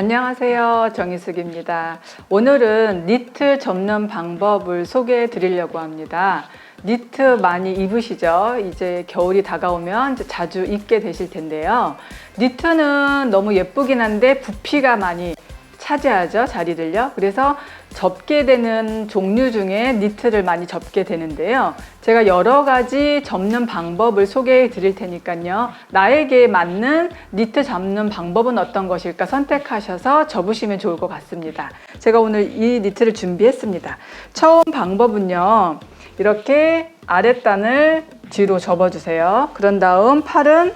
안녕하세요, 정희숙입니다. 오늘은 니트 접는 방법을 소개해 드리려고 합니다. 니트 많이 입으시죠? 이제 겨울이 다가오면 이제 자주 입게 되실 텐데요. 니트는 너무 예쁘긴 한데 부피가 많이 차지하죠, 자리를요. 그래서 접게 되는 종류 중에 니트를 많이 접게 되는데요. 제가 여러 가지 접는 방법을 소개해 드릴 테니까요. 나에게 맞는 니트 접는 방법은 어떤 것일까 선택하셔서 접으시면 좋을 것 같습니다. 제가 오늘 이 니트를 준비했습니다. 처음 방법은요. 이렇게 아랫단을 뒤로 접어주세요. 그런 다음 팔은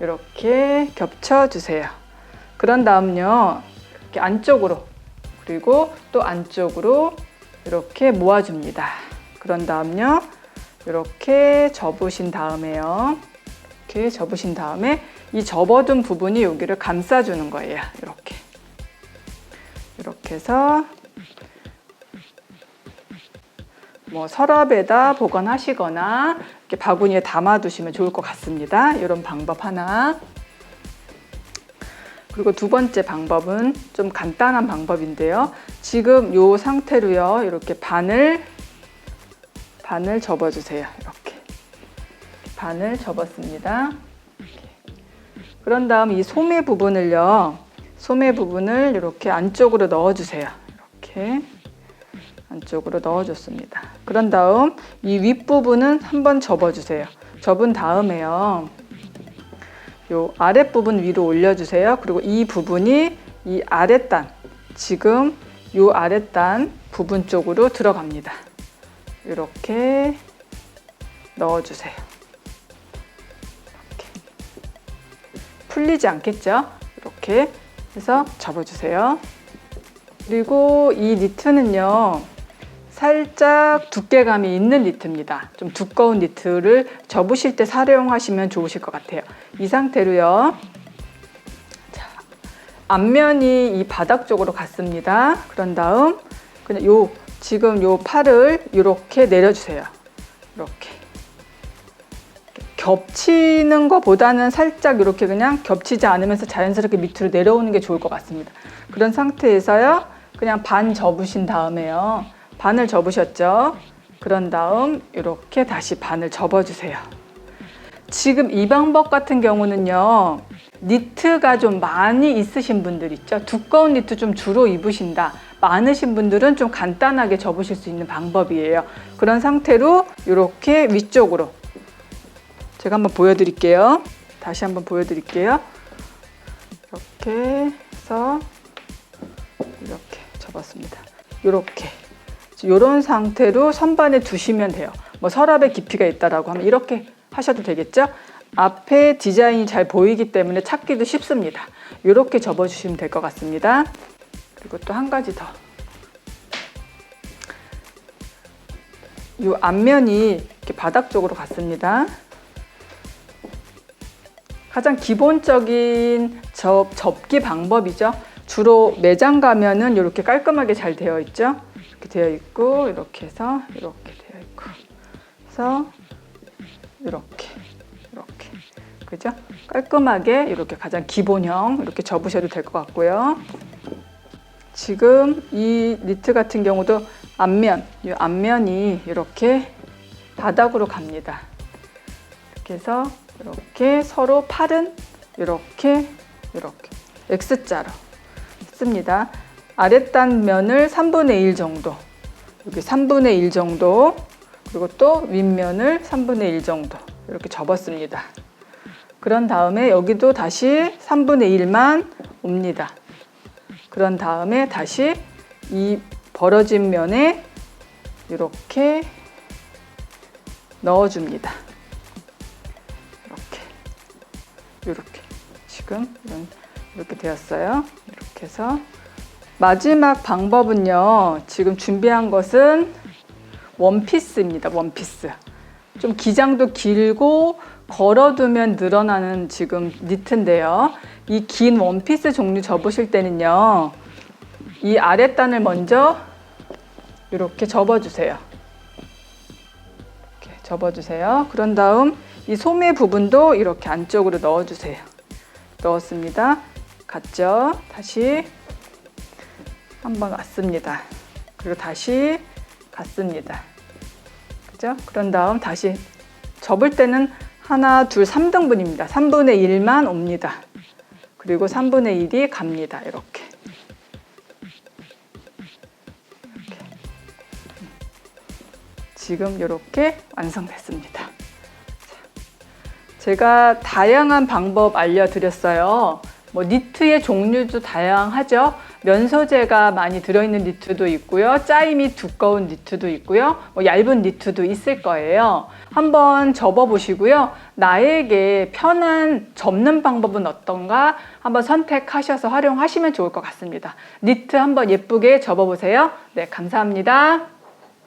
이렇게 겹쳐주세요. 그런 다음요. 이렇게 안쪽으로 그리고 또 안쪽으로 이렇게 모아줍니다. 그런 다음요. 이렇게 접으신 다음에요. 이렇게 접으신 다음에 이 접어둔 부분이 여기를 감싸주는 거예요. 이렇게 해서 뭐 서랍에다 보관하시거나 이렇게 바구니에 담아두시면 좋을 것 같습니다. 이런 방법 하나. 그리고 두 번째 방법은 좀 간단한 방법인데요. 지금 이 상태로요. 이렇게 반을 접어주세요. 이렇게 반을 접었습니다. 그런 다음 이 소매 부분을요. 소매 부분을 이렇게 안쪽으로 넣어주세요. 이렇게 안쪽으로 넣어줬습니다. 그런 다음 이 윗부분은 한번 접어주세요. 접은 다음에요. 요 아랫부분 위로 올려주세요. 그리고 이 부분이 이 아랫단, 지금 요 아랫단 부분 쪽으로 들어갑니다. 이렇게 넣어주세요. 이렇게. 풀리지 않겠죠? 이렇게 해서 접어주세요. 그리고 이 니트는요. 살짝 두께감이 있는 니트입니다. 좀 두꺼운 니트를 접으실 때 사용하시면 좋으실 것 같아요. 이 상태로요. 자, 앞면이 이 바닥 쪽으로 갔습니다. 그런 다음 그냥 지금 요 팔을 이렇게 내려주세요. 이렇게 겹치는 것보다는 살짝 이렇게 그냥 겹치지 않으면서 자연스럽게 밑으로 내려오는 게 좋을 것 같습니다. 그런 상태에서요. 그냥 반 접으신 다음에요. 반을 접으셨죠? 그런 다음 이렇게 다시 반을 접어주세요. 지금 이 방법 같은 경우는요. 니트가 좀 많이 있으신 분들 있죠? 두꺼운 니트 좀 주로 입으신다. 많으신 분들은 좀 간단하게 접으실 수 있는 방법이에요. 그런 상태로 이렇게 위쪽으로 제가 한번 보여드릴게요. 다시 한번 보여드릴게요. 이렇게 해서 이렇게 접었습니다. 이런 상태로 선반에 두시면 돼요. 뭐 서랍에 깊이가 있다라고 하면 이렇게 하셔도 되겠죠? 앞에 디자인이 잘 보이기 때문에 찾기도 쉽습니다. 이렇게 접어주시면 될 것 같습니다. 그리고 또 한 가지 더. 이 앞면이 이렇게 바닥 쪽으로 갔습니다. 가장 기본적인 접기 방법이죠. 주로 매장 가면은 이렇게 깔끔하게 잘 되어 있죠. 이렇게 되어 있고 이렇게 해서 이렇게 되어 있고 그래서 이렇게 그죠? 깔끔하게 이렇게 가장 기본형 이렇게 접으셔도 될 것 같고요. 지금 이 니트 같은 경우도 이 앞면이 이렇게 바닥으로 갑니다. 이렇게 해서 이렇게 서로 팔은 이렇게 X자로 씁니다. 아랫단 면을 3분의 1 정도, 여기 3분의 1 정도, 그리고 또 윗면을 3분의 1 정도 이렇게 접었습니다. 그런 다음에 여기도 다시 3분의 1만 옵니다. 그런 다음에 다시 이 벌어진 면에 이렇게 넣어줍니다. 이렇게 지금 이렇게 되었어요. 이렇게 해서 마지막 방법은요. 지금 준비한 것은 원피스입니다. 원피스. 좀 기장도 길고 걸어두면 늘어나는 지금 니트인데요. 이 긴 원피스 종류 접으실 때는요. 이 아랫단을 먼저 이렇게 접어주세요. 이렇게 접어주세요. 그런 다음 이 소매 부분도 이렇게 안쪽으로 넣어주세요. 넣었습니다. 갔죠? 다시 한번 왔습니다. 그리고 다시 갔습니다. 그죠? 그런 다음 다시 접을 때는 하나, 둘, 3등분입니다. 3분의 1만 옵니다. 그리고 3분의 1이 갑니다. 이렇게. 지금 이렇게 완성됐습니다. 제가 다양한 방법 알려드렸어요. 뭐 니트의 종류도 다양하죠. 면 소재가 많이 들어있는 니트도 있고요. 짜임이 두꺼운 니트도 있고요. 뭐 얇은 니트도 있을 거예요. 한번 접어보시고요. 나에게 편한 접는 방법은 어떤가 한번 선택하셔서 활용하시면 좋을 것 같습니다. 니트 한번 예쁘게 접어보세요. 네, 감사합니다.